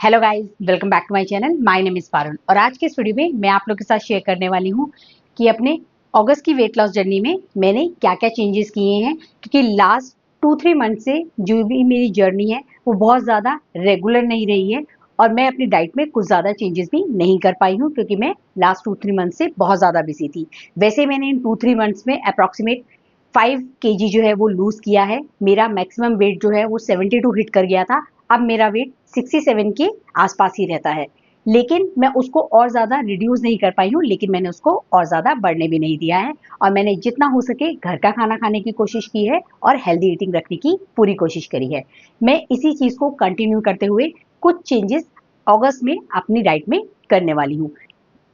Hello guys, welcome back to my channel. My name is Parul और आज के इस वीडियो में मैं आप लोगों के साथ शेयर करने वाली हूँ कि अपने अगस्त की वेट लॉस जर्नी में मैंने क्या क्या चेंजेस किए हैं। क्योंकि लास्ट 2-3 मंथ से जो भी मेरी जर्नी है वो बहुत ज़्यादा रेगुलर नहीं रही है और मैं अपनी डाइट में कुछ ज़्यादा चेंजेस भी नहीं कर पाई हूँ क्योंकि मैं लास्ट 2-3 मंथ से बहुत ज़्यादा बिजी थी। वैसे मैंने इन 2-3 मंथ्स में अप्रॉक्सीमेट 5 केजी जो है वो लूज किया है। मेरा मैक्सिमम वेट जो है वो 72 हिट कर गया था। अब मेरा वेट 67 के आसपास ही रहता है, लेकिन मैं उसको और ज़्यादा रिड्यूस नहीं कर पाई हूँ, लेकिन मैंने उसको और ज़्यादा बढ़ने भी नहीं दिया है और मैंने जितना हो सके घर का खाना खाने की कोशिश की है और हेल्दी ईटिंग रखने की पूरी कोशिश करी है। मैं इसी चीज़ को कंटिन्यू करते हुए कुछ चेंजेस अगस्त में अपनी डाइट में करने वाली हूँ।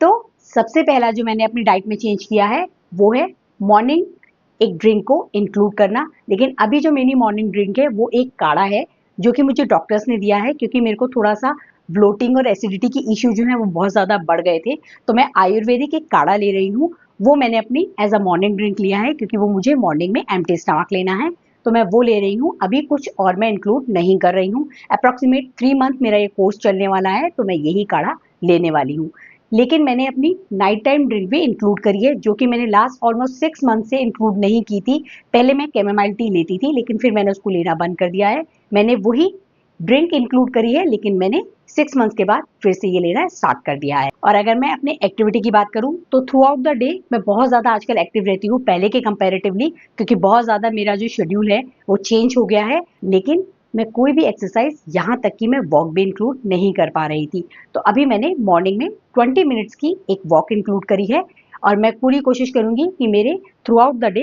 तो सबसे पहला जो मैंने अपनी डाइट में चेंज किया है वो है मॉर्निंग एक ड्रिंक को इंक्लूड करना। लेकिन अभी जो मेरी मॉर्निंग ड्रिंक है वो एक काढ़ा है जो कि मुझे डॉक्टर्स ने दिया है क्योंकि मेरे को थोड़ा सा ब्लोटिंग और एसिडिटी की इश्यू जो है वो बहुत ज़्यादा बढ़ गए थे। तो मैं आयुर्वेदिक एक काढ़ा ले रही हूँ। वो मैंने अपनी एज अ मॉर्निंग ड्रिंक लिया है क्योंकि वो मुझे मॉर्निंग में एम्प्टी स्टमक लेना है। तो मैं वो ले रही हूँ, अभी कुछ और मैं इंक्लूड नहीं कर रही हूँ। अप्रॉक्सीमेट 3 मंथ मेरा ये कोर्स चलने वाला है तो मैं यही काढ़ा लेने वाली हूँ। लेकिन मैंने अपनी नाइट टाइम ड्रिंक भी इंक्लूड करी है जो कि मैंने लास्ट ऑलमोस्ट 6 मंथ से इंक्लूड नहीं की थी। पहले मैं कैमोमाइल टी लेती थी लेकिन फिर मैंने उसको लेना बंद कर दिया है। मैंने वही ड्रिंक इंक्लूड करी है लेकिन मैंने 6 मंथ्स के बाद फिर से ये लेना स्टार्ट कर दिया है। और अगर मैं अपने एक्टिविटी की बात करूं तो थ्रू आउट द डे मैं बहुत ज़्यादा आजकल एक्टिव रहती हूँ पहले के कंपैरेटिवली, क्योंकि बहुत ज़्यादा मेरा जो शेड्यूल है वो चेंज हो गया है। लेकिन मैं कोई भी एक्सरसाइज, यहाँ तक कि मैं वॉक भी इंक्लूड नहीं कर पा रही थी। तो अभी मैंने मॉर्निंग में 20 मिनट्स की एक वॉक इंक्लूड करी है और मैं पूरी कोशिश करूंगी कि मेरे थ्रू आउट द डे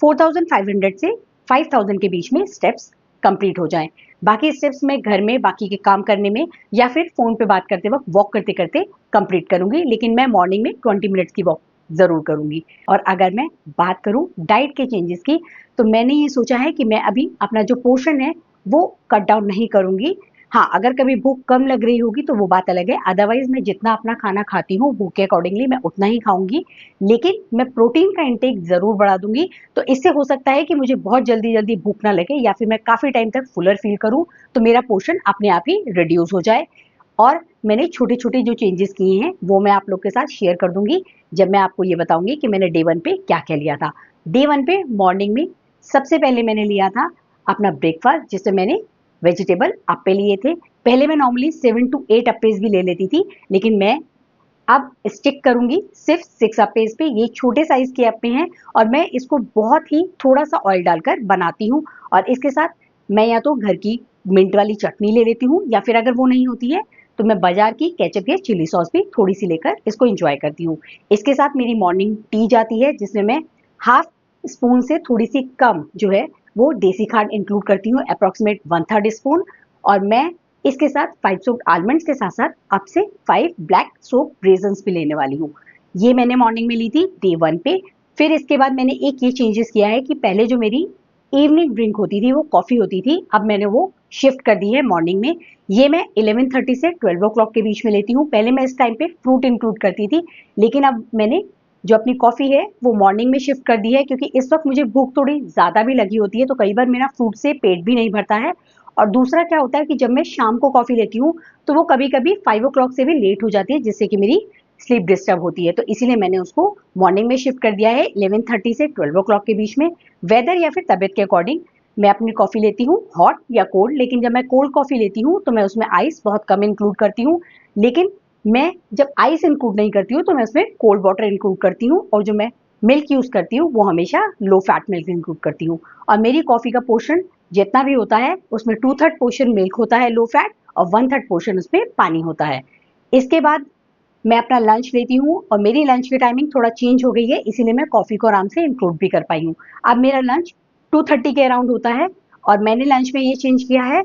4500 से 5000 के बीच में स्टेप्स कंप्लीट हो जाएं। बाकी स्टेप्स मैं घर में बाकी के काम करने में या फिर फोन पे बात करते वक्त वॉक करते करते कंप्लीट करूंगी, लेकिन मैं मॉर्निंग में 20 मिनट्स की वॉक जरूर करूंगी। और अगर मैं बात करूं डाइट के चेंजेस की तो मैंने ये सोचा है कि मैं अभी अपना जो पोर्शन है वो कट डाउन नहीं करूंगी। हाँ, अगर कभी भूख कम लग रही होगी तो वो बात अलग है, अदरवाइज मैं जितना अपना खाना खाती हूँ भूख के अकॉर्डिंगली मैं उतना ही खाऊंगी। लेकिन मैं प्रोटीन का इंटेक जरूर बढ़ा दूंगी। तो इससे हो सकता है कि मुझे बहुत जल्दी जल्दी भूख ना लगे या फिर मैं काफी टाइम तक फुलर फील करूं, तो मेरा पोर्शन अपने आप ही रिड्यूस हो जाए। और मैंने छोटे छोटे जो चेंजेस किए हैं वो मैं आप लोग के साथ शेयर कर दूंगी जब मैं आपको ये बताऊंगी कि मैंने डे 1 पे क्या क्या लिया था। डे 1 पे मॉर्निंग में सबसे पहले मैंने लिया था अपना ब्रेकफास्ट, जिसमें मैंने वेजिटेबल अप्पे लिए थे। पहले मैं नॉर्मली 7 to 8 अप्पेज भी ले लेती थी, लेकिन मैं अब स्टिक करूंगी सिर्फ 6 अप्पेज पे। ये छोटे साइज के अप्पे हैं और मैं इसको बहुत ही थोड़ा सा ऑयल डालकर बनाती हूँ। और इसके साथ मैं या तो घर की मिंट वाली चटनी ले लेती हूँ या फिर अगर वो नहीं होती है तो मैं बाजार की केचप या चिली सॉस भी थोड़ी सी लेकर इसको एंजॉय करती हूँ। इसके साथ मेरी मॉर्निंग टी जाती है जिसमें मैं हाफ स्पून से थोड़ी सी कम जो है वो देसी खांड इंक्लूड करती हूँ, अप्रॉक्सीमेट 1/3 स्पून। और मैं इसके साथ 5 सोक्ड आलमंड्स के साथ साथ अब से 5 ब्लैक सोक्ड रेजन्स भी लेने वाली हूँ। ये मैंने मॉर्निंग में ली थी डे 1 पे। फिर इसके बाद मैंने एक ये चेंजेस किया है कि पहले जो मेरी इवनिंग ड्रिंक होती थी वो कॉफी होती थी, अब मैंने वो शिफ्ट कर दी है मॉर्निंग में। ये मैं 11:30 से 12 o'clock के बीच में लेती हूँ। पहले मैं इस टाइम पे फ्रूट इंक्लूड करती थी, लेकिन अब मैंने जो अपनी कॉफी है वो मॉर्निंग में शिफ्ट कर दी है क्योंकि इस वक्त मुझे भूख थोड़ी ज्यादा भी लगी होती है तो कई बार मेरा फ्रूट से पेट भी नहीं भरता है। और दूसरा क्या होता है कि जब मैं शाम को कॉफी लेती हूँ तो वो कभी कभी 5 o'clock से भी लेट हो जाती है जिससे कि मेरी स्लीप डिस्टर्ब होती है। तो इसीलिए मैंने उसको मॉर्निंग में शिफ्ट कर दिया है 11:30 से 12 o'clock के बीच में। वेदर या फिर तबियत के अकॉर्डिंग मैं अपनी कॉफी लेती हूँ हॉट या कोल्ड, लेकिन जब मैं कोल्ड कॉफी लेती हूँ तो मैं उसमें आइस बहुत कम इंक्लूड करती हूँ। लेकिन मैं जब आइस इंक्लूड नहीं करती हूँ तो मैं उसमें कोल्ड वाटर इंक्लूड करती हूँ। और जो मैं मिल्क यूज करती हूँ वो हमेशा लो फैट मिल्क इंक्लूड करती हूँ। और मेरी कॉफी का पोर्शन जितना भी होता है उसमें 2/3 पोर्शन मिल्क होता है लो फैट और 1/3 पोर्शन उसमें पानी होता है। इसके बाद मैं अपना लंच लेती हूँ और मेरी लंच की टाइमिंग थोड़ा चेंज हो गई है, इसीलिए मैं कॉफी को आराम से इंक्लूड भी कर पाई हूँ। अब मेरा लंच 2:30 के अराउंड होता है और मैंने लंच में ये चेंज किया है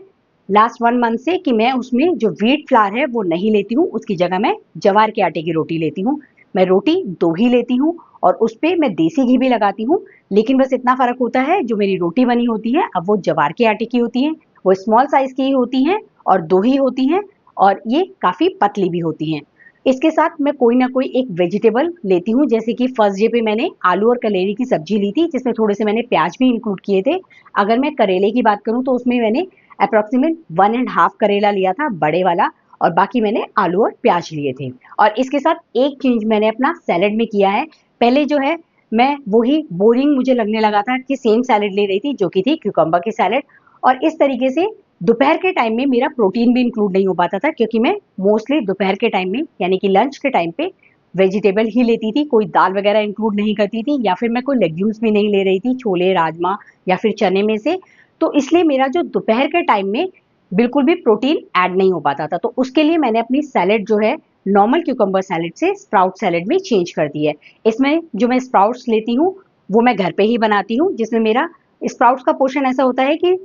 लास्ट 1 मंथ से कि मैं उसमें जो व्हीट फ्लावर है वो नहीं लेती हूँ, उसकी जगह मैं जवार के आटे की रोटी लेती हूँ। मैं रोटी 2 ही लेती हूँ और उस पर मैं देसी घी भी लगाती हूँ, लेकिन बस इतना फर्क होता है जो मेरी रोटी बनी होती है अब वो जवार के आटे की होती है, वो स्मॉल साइज की ही होती हैं और 2 ही होती हैं और ये काफी पतली भी होती हैं। इसके साथ मैं कोई ना कोई एक वेजिटेबल लेती हूँ, जैसे कि फर्स्ट डे पे मैंने आलू और कलेरी की सब्जी ली थी जिसमें थोड़े से मैंने प्याज भी इंक्लूड किए थे। अगर मैं करेले की बात करूँ तो उसमें मैंने अप्रोक्सीमेट 1.5 करेला लिया था बड़े वाला और बाकी मैंने आलू और प्याज लिए थे। और इसके साथ एक चेंज मैंने अपना सैलेड में किया है। पहले जो है मैं वही बोरिंग मुझे लगने लगा था कि सेम सैलेड ले रही थी जो कि थी क्यूकम्बर की सैलेड, और इस तरीके से दोपहर के टाइम में मेरा प्रोटीन भी इंक्लूड नहीं हो पाता था क्योंकि मैं मोस्टली दोपहर के टाइम में यानी कि लंच के टाइम पे वेजिटेबल ही लेती थी, कोई दाल वगैरह इंक्लूड नहीं करती थी, या फिर मैं कोई लेग्यूम्स भी नहीं ले रही थी, छोले राजमा या फिर चने में से। तो इसलिए मेरा जो दोपहर के टाइम में बिल्कुल भी प्रोटीन ऐड नहीं हो पाता था। तो उसके लिए मैंने अपनी सैलेड जो है नॉर्मल क्यूकम्बर सैलेड से स्प्राउट सैलेड में चेंज कर दी है। इसमें जो मैं स्प्राउट्स लेती हूँ वो मैं घर पे ही बनाती हूँ, जिसमें मेरा स्प्राउट्स का पोर्शन ऐसा होता है कि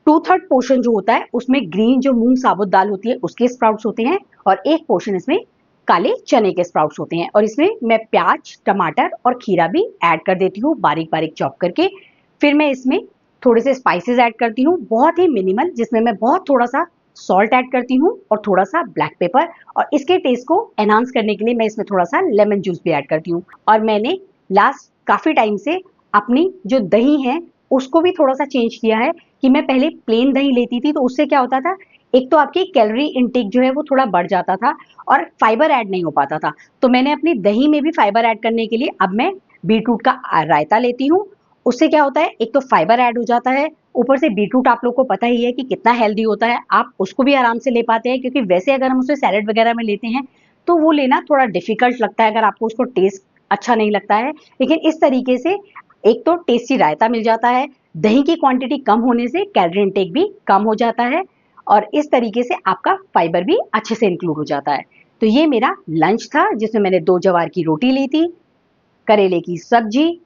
2/3 पोर्शन जो होता है उसमें ग्रीन जो मूंग साबुत दाल होती है उसके स्प्राउट्स होते हैं, और एक पोर्शन इसमें काले चने के स्प्राउट्स होते हैं। और इसमें मैं प्याज, टमाटर और खीरा भी ऐड कर देती हूँ बारीक बारीक चॉप करके। फिर मैं इसमें थोड़े से स्पाइसेस ऐड करती हूँ, बहुत ही मिनिमल, जिसमें मैं बहुत थोड़ा सा सॉल्ट ऐड करती हूँ और थोड़ा सा ब्लैक पेपर, और इसके टेस्ट को एनहांस करने के लिए मैं इसमें थोड़ा सा लेमन जूस भी ऐड करती हूँ। और मैंने लास्ट काफी टाइम से अपनी जो दही है उसको भी थोड़ा सा चेंज किया है कि मैं पहले प्लेन दही लेती थी तो उससे क्या होता था, एक तो आपकी कैलोरी इनटेक जो है वो थोड़ा बढ़ जाता था और फाइबर ऐड नहीं हो पाता था। तो मैंने अपनी दही में भी फाइबर ऐड करने के लिए अब मैं बीटरूट का रायता लेती हूँ। उससे क्या होता है, एक तो फाइबर ऐड हो जाता है, ऊपर से बीटरूट आप लोग को पता ही है कि कितना हेल्दी होता है, आप उसको भी आराम से ले पाते हैं, क्योंकि वैसे अगर हम उसे सैलेड वगैरह में लेते हैं तो वो लेना थोड़ा डिफिकल्ट लगता है अगर आपको उसको टेस्ट अच्छा नहीं लगता है। लेकिन इस तरीके से एक तो टेस्टी रायता मिल जाता है, दही की क्वांटिटी कम होने से कैलोरी इनटेक भी कम हो जाता है, और इस तरीके से आपका फाइबर भी अच्छे से इंक्लूड हो जाता है। तो ये मेरा लंच था जिसमें मैंने 2 ज्वार की रोटी ली थी, करेले की सब्जी,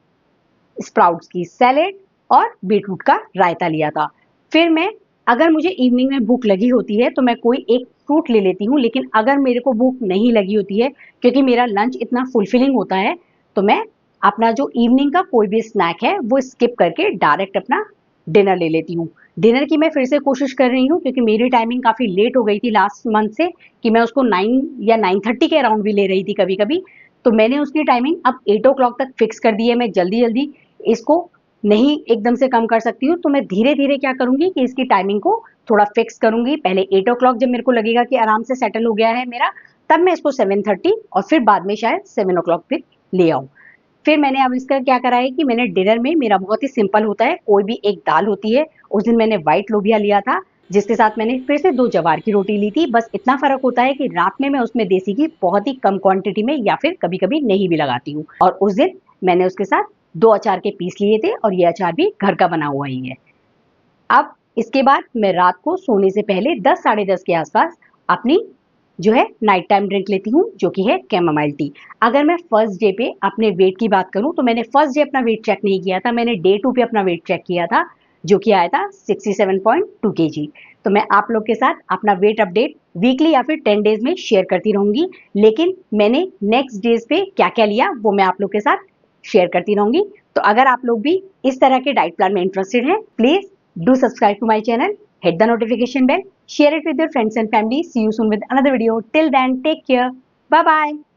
स्प्राउट्स की सैलेड और बीटरूट का रायता लिया था। फिर मैं, अगर मुझे इवनिंग में भूख लगी होती है तो मैं कोई एक फ्रूट ले लेती हूँ, लेकिन अगर मेरे को भूख नहीं लगी होती है क्योंकि मेरा लंच इतना फुलफिलिंग होता है तो मैं अपना जो इवनिंग का कोई भी स्नैक है वो स्किप करके डायरेक्ट अपना डिनर ले लेती हूँ। डिनर की मैं फिर से कोशिश कर रही हूँ क्योंकि मेरी टाइमिंग काफ़ी लेट हो गई थी लास्ट मंथ से, कि मैं उसको 9 या 9:30 के अराउंड भी ले रही थी कभी कभी। तो मैंने उसकी टाइमिंग अब 8 ओ क्लॉक तक फिक्स कर दी है। मैं जल्दी जल्दी इसको नहीं एकदम से कम कर सकती हूँ, तो मैं धीरे धीरे क्या करूंगी कि इसकी टाइमिंग को थोड़ा फिक्स करूंगी। पहले 8 ओ क्लॉक जब मेरे को लगेगा कि आराम से सेटल हो गया है मेरा, तब मैं इसको 7:30 और फिर बाद में शायद 7 ओ क्लॉक फिर ले आऊँ। फिर मैंने अब इसका क्या करा है कि मैंने डिनर में, मेरा बहुत ही सिंपल होता है, कोई भी एक दाल होती है। उस दिन मैंने व्हाइट लोबिया लिया था जिसके साथ मैंने फिर से 2 ज्वार की रोटी ली थी। बस इतना फर्क होता है कि रात में मैं उसमें देसी घी बहुत ही कम क्वांटिटी में या फिर कभी कभी नहीं भी लगाती हूँ। और उस दिन मैंने उसके साथ 2 अचार के पीस लिए थे और ये अचार भी घर का बना हुआ ही है। अब इसके बाद मैं रात को सोने से पहले 10 साढ़े 10 के आसपास अपनी जो है नाइट टाइम ड्रिंक लेती हूँ जो कि है कैमोमाइल टी। अगर मैं फर्स्ट डे पे अपने वेट की बात करूँ तो मैंने फर्स्ट डे अपना वेट चेक नहीं किया था, मैंने डे 2 पे अपना वेट चेक किया था जो कि आया था 67.2 kg। तो मैं आप लोग के साथ अपना वेट अपडेट वीकली या फिर 10 डेज में शेयर करती रहूंगी, लेकिन मैंने नेक्स्ट डेज पे क्या क्या लिया वो मैं आप लोग के साथ शेयर करती रहूंगी। तो अगर आप लोग भी इस तरह के डाइट प्लान में इंटरेस्टेड हैं, please do subscribe to my channel, hit the notification bell, share it with your friends and family. See you soon with another video. Till then, take care. Bye bye.